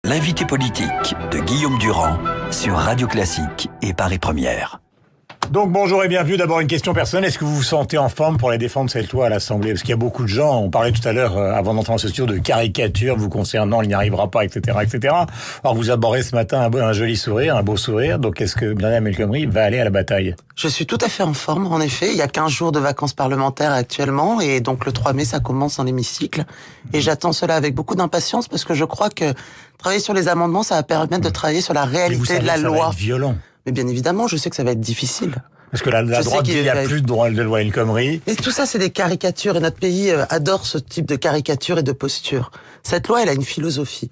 L'invité politique de Guillaume Durand sur Radio Classique et Paris Première. Donc bonjour et bienvenue. D'abord une question personnelle. Est-ce que vous vous sentez en forme pour aller défendre cette loi à l'Assemblée? Parce qu'il y a beaucoup de gens, on parlait tout à l'heure avant d'entrer en ce studio de caricatures vous concernant, il n'y arrivera pas, etc., etc. Alors vous abordez ce matin un joli sourire, un beau sourire. Donc est-ce que Myriam El Khomri va aller à la bataille? Je suis tout à fait en forme, en effet. Il y a 15 jours de vacances parlementaires actuellement et donc le 3 mai, ça commence dans l'hémicycle. Et j'attends cela avec beaucoup d'impatience parce que je crois que travailler sur les amendements, ça va permettre de travailler sur la réalité de la loi. Ça va être violent. Mais bien évidemment, je sais que ça va être difficile. Parce que la droite dit qu'il n'y a plus de loi El Khomri. Et tout ça, c'est des caricatures. Et notre pays adore ce type de caricature et de posture. Cette loi, elle a une philosophie.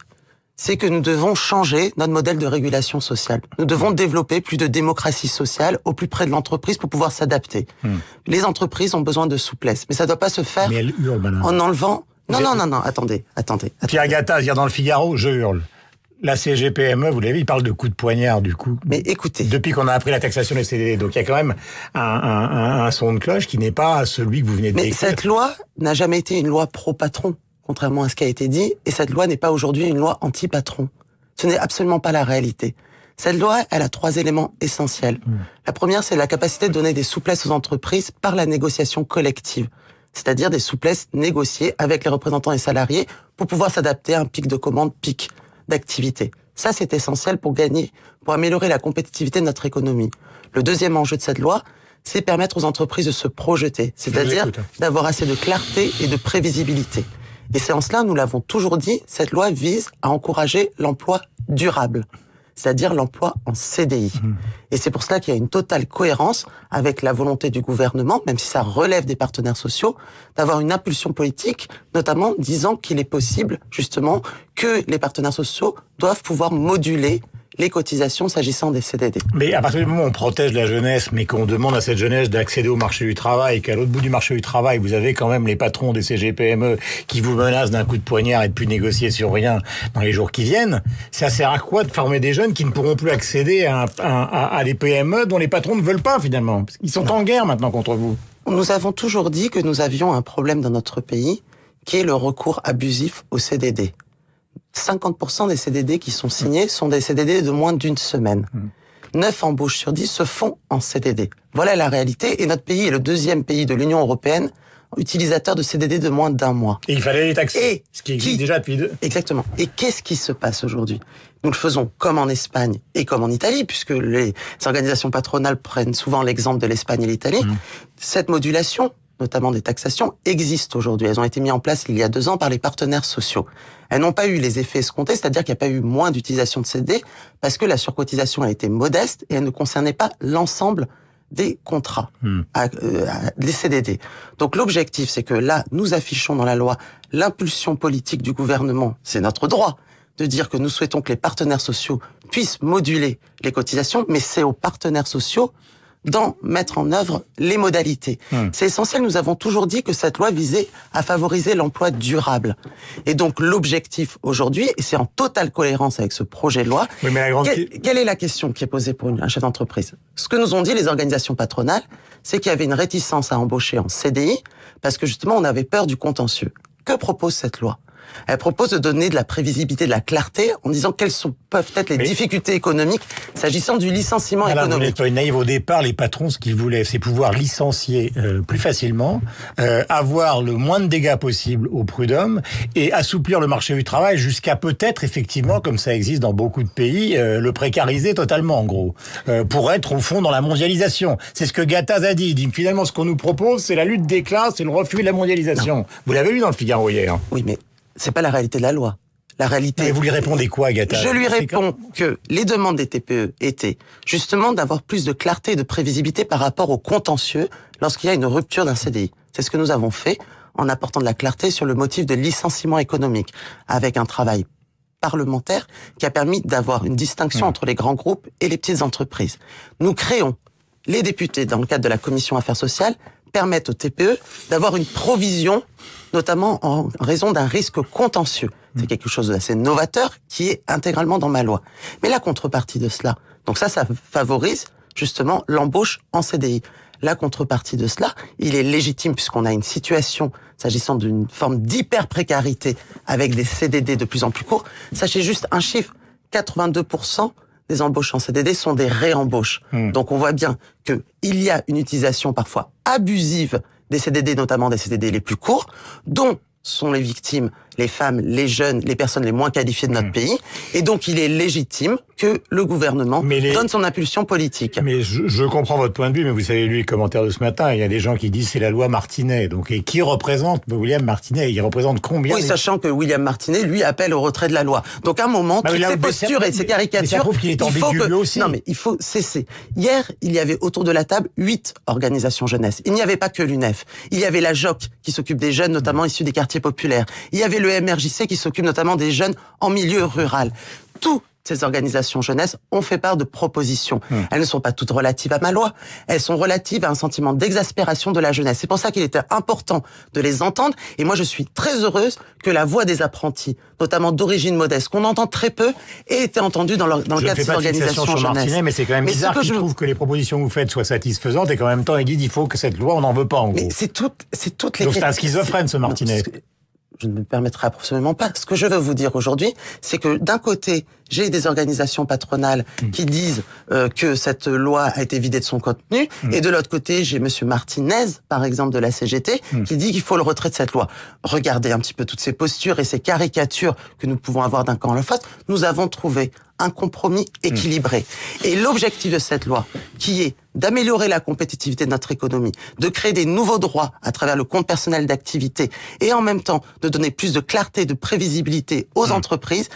C'est que nous devons changer notre modèle de régulation sociale. Nous devons développer plus de démocratie sociale au plus près de l'entreprise pour pouvoir s'adapter. Les entreprises ont besoin de souplesse. Mais ça ne doit pas se faire en enlevant... Non, attendez. Pierre Gattaz, dire dans le Figaro, je hurle. La CGPME, vous l'avez vu, il parle de coup de poignard, du coup. Mais écoutez. Depuis qu'on a appris la taxation des CDD. Donc il y a quand même un son de cloche qui n'est pas celui que vous venez de décrire. Mais cette loi n'a jamais été une loi pro-patron, contrairement à ce qui a été dit. Et cette loi n'est pas aujourd'hui une loi anti-patron. Ce n'est absolument pas la réalité. Cette loi, elle a 3 éléments essentiels. La première, c'est la capacité de donner des souplesses aux entreprises par la négociation collective. C'est-à-dire des souplesses négociées avec les représentants et salariés pour pouvoir s'adapter à un pic de commande, pic d'activité. Ça, c'est essentiel pour améliorer la compétitivité de notre économie. Le deuxième enjeu de cette loi, c'est permettre aux entreprises de se projeter, c'est-à-dire d'avoir assez de clarté et de prévisibilité. Et c'est en cela, nous l'avons toujours dit, cette loi vise à encourager l'emploi durable, c'est-à-dire l'emploi en CDI. Et c'est pour cela qu'il y a une totale cohérence avec la volonté du gouvernement, même si ça relève des partenaires sociaux, d'avoir une impulsion politique, notamment disant qu'il est possible, justement, que les partenaires sociaux doivent pouvoir moduler les cotisations s'agissant des CDD. Mais à partir du moment où on protège la jeunesse, mais qu'on demande à cette jeunesse d'accéder au marché du travail, qu'à l'autre bout du marché du travail, vous avez quand même les patrons des CGPME qui vous menacent d'un coup de poignard et de plus négocier sur rien dans les jours qui viennent, ça sert à quoi de former des jeunes qui ne pourront plus accéder à des PME dont les patrons ne veulent pas finalement? Ils sont en guerre maintenant contre vous. Nous avons toujours dit que nous avions un problème dans notre pays qui est le recours abusif au CDD. 50% des CDD qui sont signés sont des CDD de moins d'une semaine. 9 embauches sur 10 se font en CDD. Voilà la réalité. Et notre pays est le 2e pays de l'Union européenne utilisateur de CDD de moins d'1 mois. Et il fallait les taxer, ce qui existe déjà depuis 2. Exactement. Et qu'est-ce qui se passe aujourd'hui? Nous le faisons comme en Espagne et comme en Italie, puisque les organisations patronales prennent souvent l'exemple de l'Espagne et l'Italie. Cette modulation, notamment des taxations, existent aujourd'hui. Elles ont été mises en place il y a 2 ans par les partenaires sociaux. Elles n'ont pas eu les effets escomptés, c'est-à-dire qu'il n'y a pas eu moins d'utilisation de CDD, parce que la surcotisation a été modeste et elle ne concernait pas l'ensemble des contrats, des CDD. Donc l'objectif, c'est que là, nous affichons dans la loi l'impulsion politique du gouvernement, c'est notre droit, de dire que nous souhaitons que les partenaires sociaux puissent moduler les cotisations, mais c'est aux partenaires sociaux d'en mettre en œuvre les modalités. C'est essentiel, nous avons toujours dit que cette loi visait à favoriser l'emploi durable. Et donc l'objectif aujourd'hui, et c'est en totale cohérence avec ce projet de loi, quelle est la question qui est posée pour un chef d'entreprise? Ce que nous ont dit les organisations patronales, c'est qu'il y avait une réticence à embaucher en CDI, parce que justement on avait peur du contentieux. Que propose cette loi? Elle propose de donner de la prévisibilité, de la clarté, en disant quelles peuvent être les difficultés économiques s'agissant du licenciement économique. Vous n'êtes pas une naïve. Au départ, les patrons, ce qu'ils voulaient, c'est pouvoir licencier plus facilement, avoir le moins de dégâts possible au prud'homme et assouplir le marché du travail jusqu'à peut-être, effectivement, comme ça existe dans beaucoup de pays, le précariser totalement, en gros, pour être au fond dans la mondialisation. C'est ce que Gattaz a dit. Il dit finalement, ce qu'on nous propose, c'est la lutte des classes, c'est le refus de la mondialisation. Non. Vous l'avez lu dans le Figaro hier. Oui, mais c'est pas la réalité de la loi. La réalité. Et vous lui répondez quoi, Gattaz? Je lui réponds que les demandes des TPE étaient justement d'avoir plus de clarté et de prévisibilité par rapport au contentieux lorsqu'il y a une rupture d'un CDI. C'est ce que nous avons fait en apportant de la clarté sur le motif de licenciement économique, avec un travail parlementaire qui a permis d'avoir une distinction entre les grands groupes et les petites entreprises. Nous créons, les députés, dans le cadre de la Commission Affaires sociales, permettent aux TPE d'avoir une provision, notamment en raison d'un risque contentieux. C'est quelque chose d'assez novateur qui est intégralement dans ma loi. Mais la contrepartie de cela, donc ça favorise justement l'embauche en CDI. la contrepartie de cela, il est légitime puisqu'on a une situation s'agissant d'une forme d'hyper-précarité avec des CDD de plus en plus courts. Sachez juste un chiffre, 82% des embauches en CDD sont des réembauches. Donc on voit bien qu'il y a une utilisation parfois abusive des CDD, notamment des CDD les plus courts, dont sont les victimes, les femmes, les jeunes, les personnes les moins qualifiées de notre pays. Et donc, il est légitime que le gouvernement donne son impulsion politique. Mais je comprends votre point de vue, mais vous savez, lui, les commentaires de ce matin, il y a des gens qui disent c'est la loi Martinet. Donc, et qui représente William Martinet? Il représente combien? Oui, sachant que William Martinet, lui, appelle au retrait de la loi. Donc, à un moment, toutes ces postures et ces caricatures, ça prouve qu'il est ambigu lui aussi. Non, mais il faut cesser. Hier, il y avait autour de la table 8 organisations jeunesse. Il n'y avait pas que l'UNEF. Il y avait la JOC, qui s'occupe des jeunes, notamment issus des quartiers populaires. Il y avait le MRJC, qui s'occupe notamment des jeunes en milieu rural. Toutes ces organisations jeunesse ont fait part de propositions. Elles ne sont pas toutes relatives à ma loi. Elles sont relatives à un sentiment d'exaspération de la jeunesse. C'est pour ça qu'il était important de les entendre. Et moi, je suis très heureuse que la voix des apprentis, notamment d'origine modeste, qu'on entend très peu, ait été entendue dans le cadre de ces organisations jeunesse. Martinet, mais c'est quand même bizarre qu'il trouve que les propositions que vous faites soient satisfaisantes et qu'en même temps, il dit qu'il faut que cette loi, on n'en veut pas, en gros. Mais c'est toutes les... Donc c'est un schizophrène, ce Martinet. Je ne me permettrai absolument pas. Ce que je veux vous dire aujourd'hui, c'est que d'un côté, j'ai des organisations patronales qui disent que cette loi a été vidée de son contenu, et de l'autre côté, j'ai Monsieur Martinez, par exemple, de la CGT, qui dit qu'il faut le retrait de cette loi. Regardez un petit peu toutes ces postures et ces caricatures que nous pouvons avoir d'un camp à l'autre. Nous avons trouvé un compromis équilibré. Et l'objectif de cette loi, qui est d'améliorer la compétitivité de notre économie, de créer des nouveaux droits à travers le compte personnel d'activité, et en même temps de donner plus de clarté, de prévisibilité aux entreprises,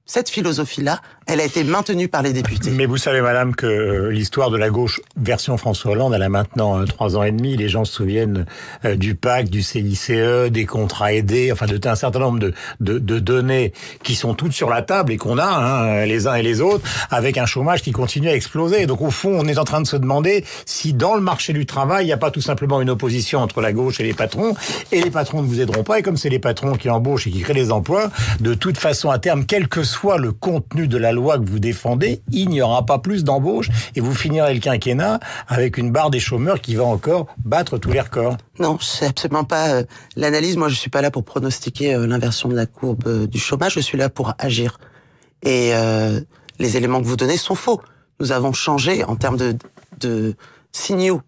cette philosophie-là, elle a été maintenue par les députés. Mais vous savez, madame, que l'histoire de la gauche version François Hollande, elle a maintenant 3 ans et demi. Les gens se souviennent du PAC, du CICE, des contrats aidés, enfin d'un certain nombre de données qui sont toutes sur la table et qu'on a, les uns et les autres, avec un chômage qui continue à exploser. Donc au fond, on est en train de se demander si dans le marché du travail, il n'y a pas tout simplement une opposition entre la gauche et les patrons ne vous aideront pas. Et comme c'est les patrons qui embauchent et qui créent les emplois, de toute façon, à terme, quel que soit le contenu de la loi que vous défendez, il n'y aura pas plus d'embauches et vous finirez le quinquennat avec une barre des chômeurs qui va encore battre tous les records. Non, c'est absolument pas l'analyse. Moi, je suis pas là pour pronostiquer l'inversion de la courbe du chômage. Je suis là pour agir. Et les éléments que vous donnez sont faux. Nous avons changé en termes de signaux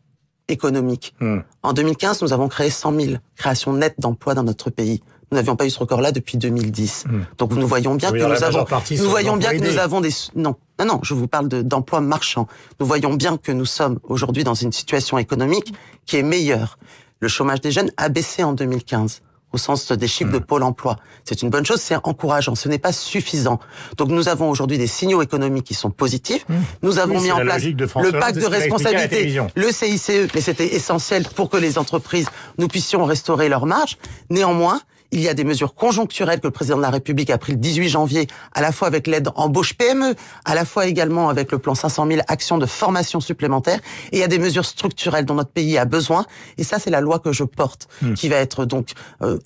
économiques. En 2015, nous avons créé 100 000 créations nettes d'emplois dans notre pays. Nous n'avions pas eu ce record-là depuis 2010. Donc nous voyons bien que nous avons des... Non, je vous parle d'emplois marchands. Nous voyons bien que nous sommes aujourd'hui dans une situation économique qui est meilleure. Le chômage des jeunes a baissé en 2015. Au sens des chiffres de Pôle emploi. C'est une bonne chose, c'est encourageant, ce n'est pas suffisant. Donc nous avons aujourd'hui des signaux économiques qui sont positifs. Nous avons mis en place le pacte de responsabilité, le CICE, mais c'était essentiel pour que les entreprises, nous puissions restaurer leurs marges. Néanmoins, il y a des mesures conjoncturelles que le président de la République a pris le 18 janvier, à la fois avec l'aide embauche PME, à la fois également avec le plan 500 000 actions de formation supplémentaire. Et il y a des mesures structurelles dont notre pays a besoin. Et ça, c'est la loi que je porte, qui va être donc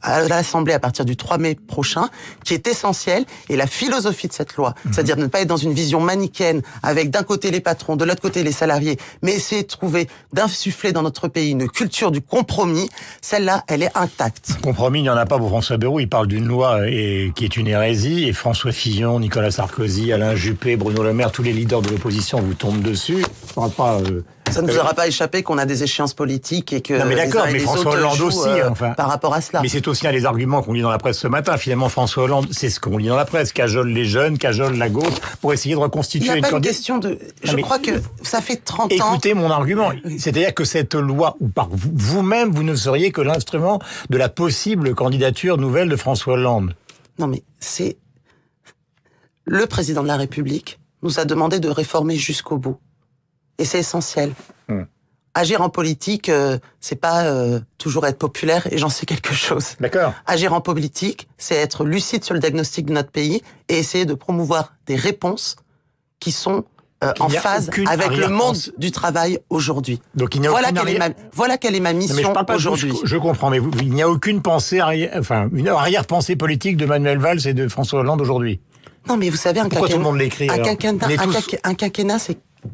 à l'Assemblée à partir du 3 mai prochain, qui est essentielle. Et la philosophie de cette loi, c'est-à-dire ne pas être dans une vision manichéenne avec d'un côté les patrons, de l'autre côté les salariés, mais essayer de trouver, d'insuffler dans notre pays une culture du compromis, celle-là, elle est intacte. Compromis, il n'y en a pas pour François Bayrou, il parle d'une loi qui est une hérésie, et François Fillon, Nicolas Sarkozy, Alain Juppé, Bruno Le Maire, tous les leaders de l'opposition vous tombent dessus. Ça ne vous aura pas échappé qu'on a des échéances politiques et que non mais d'accord, mais François Hollande aussi, par rapport à cela. Mais c'est aussi un des arguments qu'on lit dans la presse ce matin. Finalement, François Hollande, c'est ce qu'on lit dans la presse, cajole les jeunes, cajole la gauche, pour essayer de reconstituer une candidature. Il n'y a pas une question de... Je crois que ça fait 30 ans... Écoutez mon argument. C'est-à-dire que cette loi, ou par vous-même, vous ne seriez que l'instrument de la possible candidature nouvelle de François Hollande. Non mais c'est... Le président de la République nous a demandé de réformer jusqu'au bout. Et c'est essentiel. Agir en politique, c'est pas toujours être populaire, et j'en sais quelque chose. D'accord. Agir en politique, c'est être lucide sur le diagnostic de notre pays et essayer de promouvoir des réponses qui sont en phase avec le monde du travail aujourd'hui. Donc il n'y a voilà quelle est ma mission aujourd'hui. Je comprends, mais il n'y a aucune pensée une arrière-pensée politique de Manuel Valls et de François Hollande aujourd'hui. Non, mais vous savez, un quinquennat,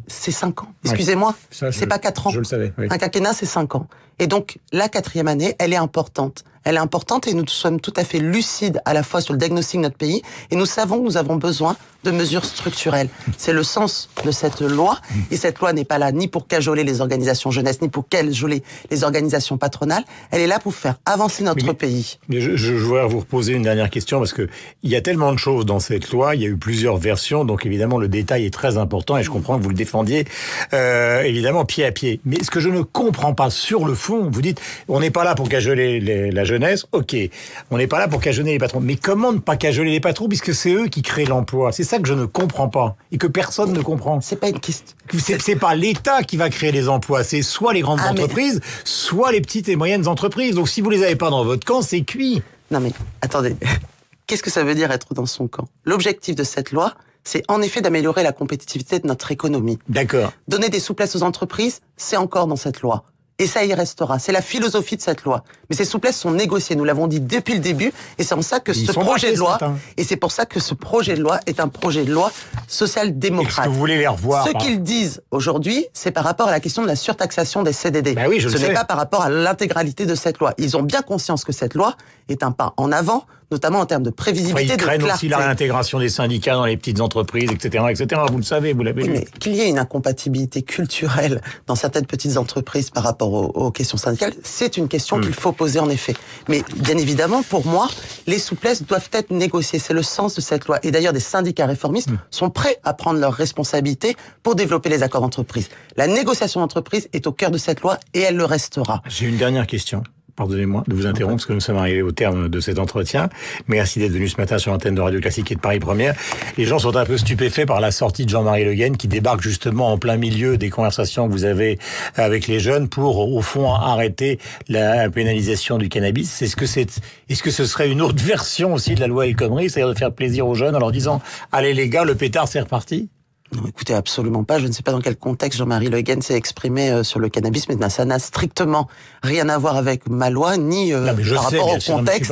c'est 5 ans. Excusez-moi, c'est pas 4 ans. Je le savais. Oui. Un quinquennat, c'est 5 ans. Et donc, la 4e année, elle est importante. Elle est importante et nous sommes tout à fait lucides à la fois sur le diagnostic de notre pays et nous savons que nous avons besoin de mesures structurelles. C'est le sens de cette loi et cette loi n'est pas là ni pour cajoler les organisations jeunesse, ni pour cajoler les organisations patronales. Elle est là pour faire avancer notre pays. Mais je voudrais vous reposer une dernière question parce que il y a tellement de choses dans cette loi, il y a eu plusieurs versions, donc évidemment le détail est très important et je comprends que vous le défendiez évidemment pied à pied. Mais ce que je ne comprends pas sur le fond, vous dites on n'est pas là pour cajoler la jeunesse, ok, on n'est pas là pour cajoler les patrons, mais comment ne pas cajoler les patrons puisque c'est eux qui créent l'emploi? C'est ça que je ne comprends pas et que personne ne comprend. C'est pas une question. C'est pas l'État qui va créer les emplois, c'est soit les grandes entreprises, soit les petites et moyennes entreprises. Donc si vous les avez pas dans votre camp, c'est cuit. Non mais attendez, qu'est-ce que ça veut dire être dans son camp? L'objectif de cette loi, c'est en effet d'améliorer la compétitivité de notre économie. D'accord. Donner des souplesses aux entreprises, c'est encore dans cette loi. Et ça y restera. C'est la philosophie de cette loi. Mais ces souplesses sont négociées. Nous l'avons dit depuis le début. Et c'est en ça que ce projet de loi, et c'est pour ça que ce projet de loi est un projet de loi social-démocrate. Est-ce que vous voulez les revoir? Ce qu'ils disent aujourd'hui, c'est par rapport à la question de la surtaxation des CDD. Ben oui, ce n'est pas par rapport à l'intégralité de cette loi. Ils ont bien conscience que cette loi est un pas en avant, notamment en termes de prévisibilité, de clarté. Ils craignent aussi la réintégration des syndicats dans les petites entreprises, etc., etc. Vous le savez, vous l'avez lu. Mais qu'il y ait une incompatibilité culturelle dans certaines petites entreprises par rapport aux questions syndicales, c'est une question qu'il faut poser en effet. Mais bien évidemment, pour moi, les souplesses doivent être négociées. C'est le sens de cette loi. Et d'ailleurs, des syndicats réformistes sont prêts à prendre leurs responsabilités pour développer les accords d'entreprise. La négociation d'entreprise est au cœur de cette loi et elle le restera. J'ai une dernière question. Pardonnez-moi de vous interrompre parce que nous sommes arrivés au terme de cet entretien. Merci d'être venu ce matin sur l'antenne de Radio Classique et de Paris Première. Les gens sont un peu stupéfaits par la sortie de Jean-Marie Le Guen qui débarque justement en plein milieu des conversations que vous avez avec les jeunes pour, au fond, arrêter la pénalisation du cannabis. Est-ce que ce serait une autre version aussi de la loi El Khomri, c'est-à-dire de faire plaisir aux jeunes en leur disant « Allez les gars, le pétard c'est reparti » ? Non, écoutez, absolument pas. Je ne sais pas dans quel contexte Jean-Marie Le Guen s'est exprimé sur le cannabis, mais ça n'a strictement rien à voir avec ma loi, ni par rapport au contexte,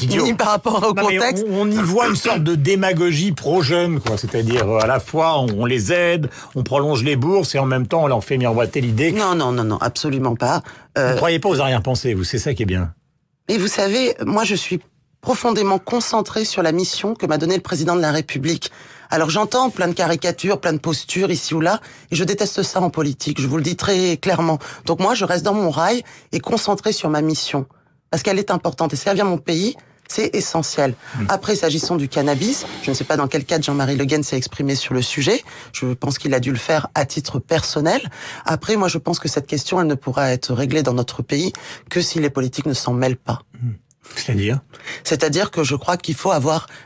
ni par rapport au contexte. On y voit une sorte de démagogie pro-jeune, quoi. C'est-à-dire, à la fois, on les aide, on prolonge les bourses, et en même temps, on leur fait miroiter l'idée. Non, absolument pas. Vous ne croyez pas aux arrière-pensées, vous, c'est ça qui est bien. Et vous savez, moi, je suis profondément concentré sur la mission que m'a donnée le président de la République. Alors j'entends plein de caricatures, plein de postures ici ou là, et je déteste ça en politique, je vous le dis très clairement. Donc moi, je reste dans mon rail et concentré sur ma mission, parce qu'elle est importante, et servir mon pays, c'est essentiel. Après, s'agissant du cannabis, je ne sais pas dans quel cadre Jean-Marie Le Guen s'est exprimé sur le sujet, je pense qu'il a dû le faire à titre personnel. Après, moi, je pense que cette question, elle ne pourra être réglée dans notre pays que si les politiques ne s'en mêlent pas. C'est-à-dire que je crois qu'il faut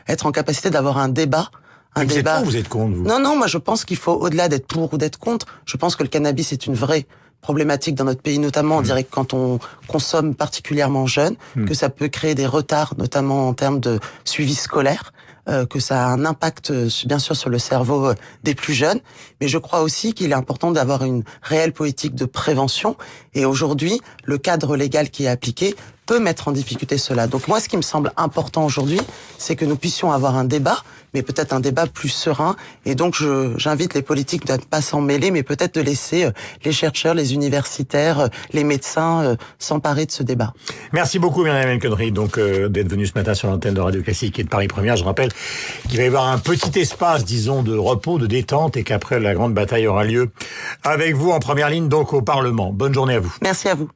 être en capacité d'avoir un débat. Vous êtes pour ou vous êtes contre, vous ? Non, moi je pense qu'il faut, au-delà d'être pour ou d'être contre, je pense que le cannabis est une vraie problématique dans notre pays, notamment on dirait que quand on consomme particulièrement jeune, que ça peut créer des retards, notamment en termes de suivi scolaire, que ça a un impact bien sûr sur le cerveau des plus jeunes, mais je crois aussi qu'il est important d'avoir une réelle politique de prévention, et aujourd'hui, le cadre légal qui est appliqué peut mettre en difficulté cela. Donc moi, ce qui me semble important aujourd'hui, c'est que nous puissions avoir un débat, mais peut-être un débat plus serein. Et donc, j'invite les politiques de ne pas s'en mêler, mais peut-être de laisser les chercheurs, les universitaires, les médecins s'emparer de ce débat. Merci beaucoup, Myriam El Khomri, donc d'être venue ce matin sur l'antenne de Radio Classique et de Paris Première. Je rappelle qu'il va y avoir un petit espace, disons, de repos, de détente, et qu'après la grande bataille aura lieu avec vous en première ligne, donc au Parlement. Bonne journée à vous. Merci à vous.